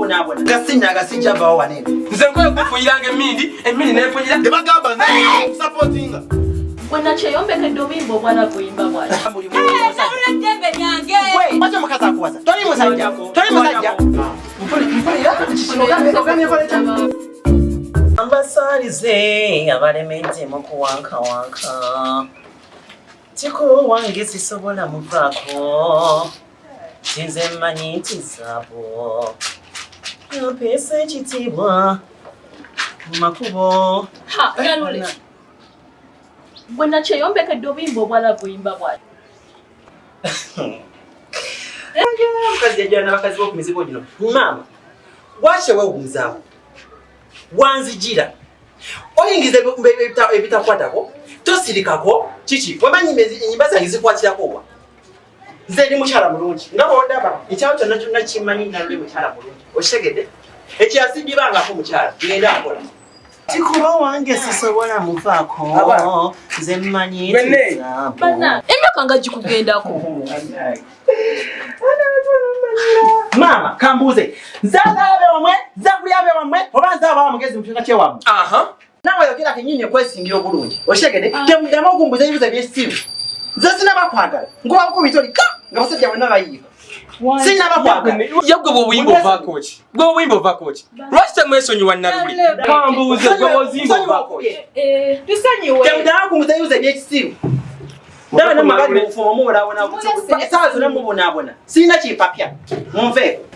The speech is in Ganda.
namubonabona gasinna gasijja bawo wanene nze nkole kufunyiranga emmindi nefunyira tebagamba supportinga wena kyeyombekedde obuyimba obwala kuyimba bwala Ddembe lyange. Lwaki omukazi akuwasa toli musajja Ambasalize abalemedde mu kuwankawanka kikuwange sisobola muvaako kinze mmanyi nti zaabo ampeesa ekitiibwa mu makubo NALULE wena kyeyombekedde obuyimba obwala kuyimba bwala omukazi yajjala n'abakazi b'okumizigo gino maama lwaki weewuuzaawo wanzijira oyingiza ebitakwatako tosirikako kiki wemanyi enyimba zange zikwatirako wa nze ndi mukyala mulungi nga bwodaba ekyalo kyonna kyonna kimanyi NALULE mukyala mulungi okitegedde ekyasiddibangako mukyala genda akola kikuba wange sisobola muvaako nze mmanyi nti zaabo emyaka nga gikugendako maama kambuuze nzaabe wamwe zakulyabe wamwe oba nzaaba wamugezi mukika kyewamwe nawe yogera kenyini okwesingira obulungi okitegedde temuddamu okumbuuza ebibuzo ebyesiru nze sinabakwagala nkubakubita oli nga basajja bonna bayiika sinabakwagala yagwe bwobuyimba ovaako ki lwaki temwesonyiwa NALULE kambuuze gwe bwozimba ovaako tusonyiwe temuddamu okumbuuza ebibuzo ebyekisiru ndaba namagadi mufumo mubonabona saa zonna mubonaabona sirina kipapya munveeko